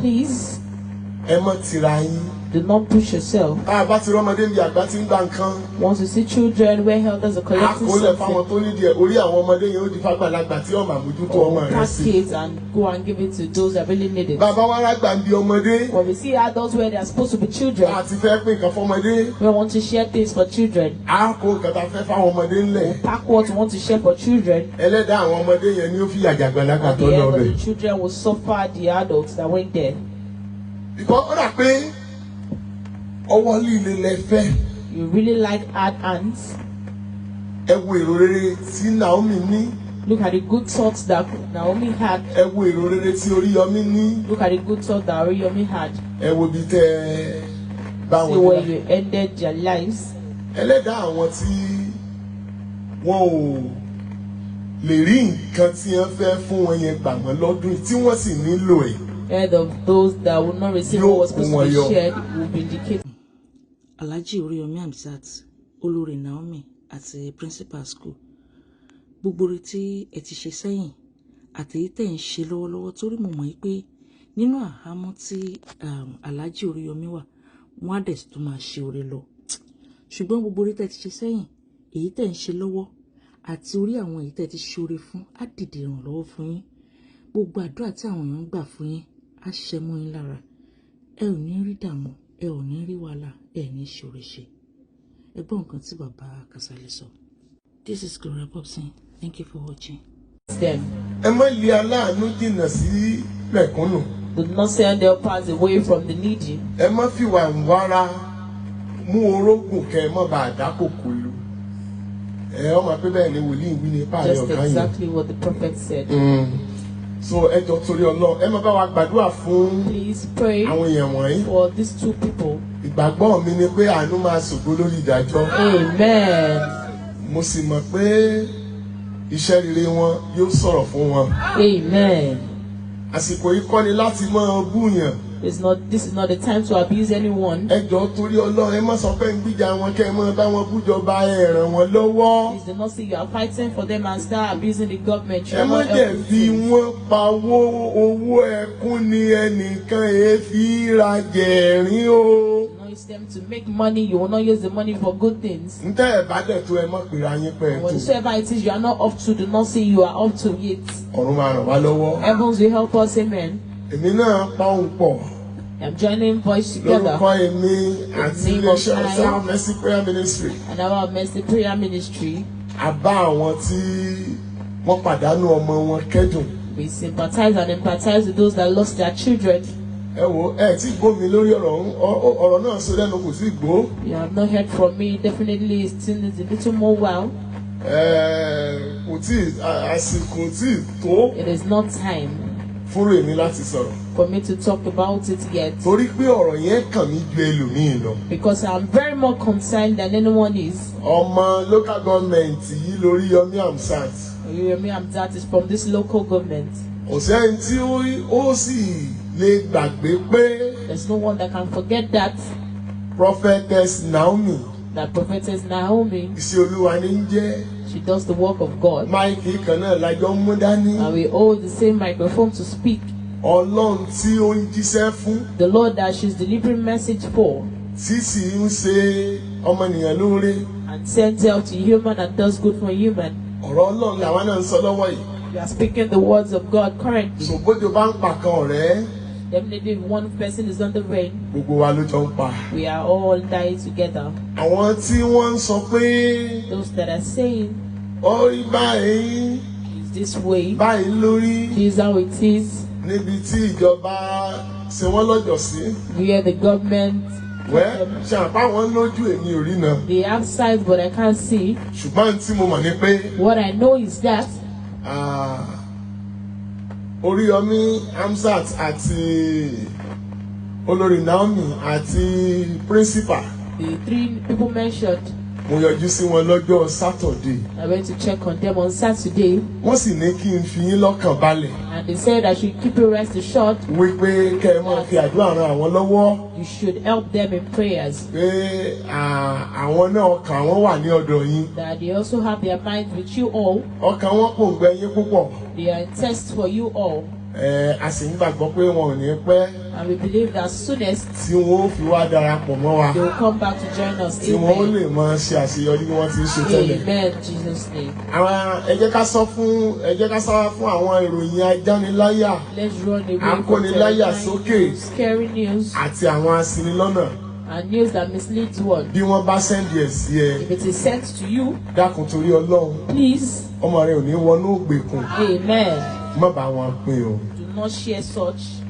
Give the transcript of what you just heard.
Please, ẹ má tira yín. do not push yourself. Bá ti rọ́mọdé bí àgbà ti ń gba nǹkan. Once you see children where elders are collecting Àkọlẹ̀ fáwọn something, tó nídìí ẹ̀ orí àwọn ọmọdé yẹn ó di fàgbàlagbà tí ọmọ àmójútó ọmọ rẹ̀ pack sí. it and go and give it to those that really need it. Bàbá wa rágbà ń bi ọmọdé. When we see adults where they are supposed to be children, Àti fẹ́ pín nǹkan fọmọdé. we want to share things for children. A kó nǹkan tá a fẹ́ fáwọn ọmọdé ńlẹ̀. Pack what we want to share for children. Ẹlẹ́dàá àwọn ọmọdé yẹn ni ó fi àjàgbàlagbà At tó the lọ end, bẹ̀. the children will suffer the adults that went there. Because ó dà pé ọwọ́ líle lẹ fẹ́. You really like hard hands. Ẹ wo èrò rere tí Naomi ní. Look at the good thoughts that Naomi had. Ẹ wo èrò rere tí Oríyọmí ní. Look at the good thoughts that Oriyomi had. Ẹ wo bí tẹ́ bá See wọn where dé. you ended their lives. Ẹlẹ́dàá àwọn tí wọ́n ò lè rí nǹkan tí wọ́n fẹ́ fún wọn yẹn gbà wọ́n lọ́dún yìí tí wọ́n sì nílò ẹ̀. Head of those that will not receive what was supposed to be shared will be indicated. Alhaji Oriyomi Hamzat, Olórí Naomi àti Principal School. Gbogbo rẹ̀ tí ẹ ti ṣe sẹ́yìn àti èyí tẹ́ ń ṣe lọ́wọ́lọ́wọ́ torí mo mọ̀ pé nínú àhámọ́ tí Alhaji Oriyomi wà, wọ́n á dẹ̀ tó máa ṣe oore lọ. Ṣùgbọ́n gbogbo rẹ̀ tẹ́ ti ṣe sẹ́yìn, èyí tẹ́ ń ṣe lọ́wọ́ àti orí àwọn èyí tẹ́ ti ṣe oore fún á dìde ìrànlọ́wọ́ fún yín. Gbogbo àdúrà tí àwọn èèyàn ń gbà fún yín á ṣẹ mọ́ yín lára. Ẹ ò ní rí dààmú, ẹ ò ní rí wàhálà, ẹ ní ṣòro ṣe. Ẹ gbọ́ nǹkan tí bàbá Kasali sọ. This is Gloria Popson. Thank you for watching. Them. Ẹ má lé aláàánú jìnnà sí mẹ̀kúnnù. Do not send their paths away from the needy. Ẹ má fìwà ìwára mú orógùn kẹ́ ẹ má bàa dákòkò lu. Ọmọ pé bẹ́ẹ̀ ni wòlíì wí ní páàlẹ́ Just ọ̀gá yẹn. exactly what the prophet said. So ẹ jọ̀ọ́ torí Ọlọ́run ẹ má bá wa gbàdúrà fún Please pray àwọn èèyàn wọ̀nyí. for these two people. Ìgbàgbọ́ mi ni pé àánú máa ṣògo lórí ìdájọ́. Amen. Mo sì mọ̀ pé iṣẹ́ rere wọn yóò sọ̀rọ̀ fún wọn. Amen. Àsìkò yìí kọ́ ni láti máa búyàn. This is not the time to abuse anyone. Ẹ jọ̀ọ́ torí Ọlọ́run ẹ má sọ pé ń gbìjà wọn kẹ́ ẹ má bá wọn bújọba ẹ ràn wọ́n lọ́wọ́. Please do not say you are fighting for them and start abusing the government. You Ẹ are má not dẹ̀ helping fi things. wọ́n pawó owó ẹkún ni ẹnìkan èéfì ra jẹ̀rín o. Do not use them to make money. You will not use the money for good things. Ntẹ́ ẹ̀ bá dẹ̀ tó ẹ má pèrè ayé pẹ́ ẹ̀ tó. Whatsoever it is you are not up to, do not say you are up to it. Ọ̀run máa ràn wá lọ́wọ́. Heavens will help us. Amen. Èmi náà pa òun pọ̀. I'm joining voice together. Lórúkọ èmi àti iléeṣẹ́ Sound Mercy Prayer Ministry. And our Mercy Prayer Ministry. A bá àwọn tí wọ́n pàdánù ọmọ wọn kẹ́dùn. We sympathize and empathize with those that lost their children. Ẹ wo ẹ tí gbọ́ mi lórí ọ̀rọ̀ náà sọ lẹ́nu kò sí gbó. You have not heard from me. Definitely it still needs a little more while. Kò tí àsìkò tí tó It is not time fún èmi láti sọ̀rọ̀. for me to talk about it yet. Torí pé ọ̀rọ̀ yẹn kàn mí ju ẹlòmíì lọ. Because I'm very more concerned than anyone is. Ọmọ local government yìí Oríyọmí Hamzat. Oriyomi Hamzat is from this local government. Kò sẹ́ni tí ó sì lè gbàgbé pé There's no one that can forget that Prophetess Naomi prophetess Naomi, iṣẹ́ Olúwa ní ń jẹ́. she does the work of God. Máìkì kan náà lájọ ń mú dání. And we hold the same microphone to speak. Ọlọ́run tí ó ń jíṣẹ́ fún. The Lord that she's delivering message for Tí sì ń ṣe ọmọnìyàn lóore. and sends out to human and does good for human. Ọ̀rọ̀ Ọlọ́run làwọn náà ń sọ lọ́wọ́ yìí. We are speaking the words of God currently. Ṣògbójò bá ń pa kan ọ̀rẹ́. Definitely if one person is on the rain, Gbogbo wa ló jọ ń pa. we are all dying together. Àwọn tí wọ́n ń sọ pé Those that are saying, ó rí báyìí it's this way, báyìí lórí this is how it is, níbi tí ìjọba ṣe wọ́n lọ́jọ́ sí. where the government, Wẹ́ ṣàpá wọn lójú èmi ò rí náà. they have sight but I can't see. Ṣùgbọ́n tí mo mọ̀ ni pé What I know is that Oríyọmí Hamzat àti Olórí Naomi àti Principal. the three people mentioned, Mo yọjú sí wọn lọ́jọ́ Saturday. I went to check on them on Saturday, Wọ́n sì ní kí n fi yín lọ́kàn balẹ̀. and they said I should keep you rest assured. Wípé kẹ́ ẹ máa fi àdúrà ran àwọn lọ́wọ́. You should help them in prayers. Pé àwọn náà ọkàn àwọn wà ní ọ̀dọ̀ yín. That they also have their minds with you all. Ọkàn wọn kò gbẹ yín púpọ̀. They are in test for you all. A sì ń gbàgbọ́ pé wọn ò ní pẹ́. And we believe that soonest tí wọ́n ó fi wá darapọ̀ mọ́ wa. they will come back to join us. Tí wọ́n ó lè máa ṣe àṣeyọrí bí wọ́n ti ń ṣe tẹ́lẹ̀. Amen, Jesus' name. Àwọn ẹ jẹ́ ká sọ fún àwọn ìròyìn ajániláyà. Let's run away akóniláyà sókè. Scary news. Àti àwọn aṣinilọ́nà. And news that misleads one. Bí wọ́n bá sẹ́ndì ẹ̀ sí ẹ. If it is sent to you, dákun torí Ọlọ́run. Please. Ọmọ rẹ ò ní wọnú ògbèkùn. Amen. Má bá wọn pín o. Do not share such.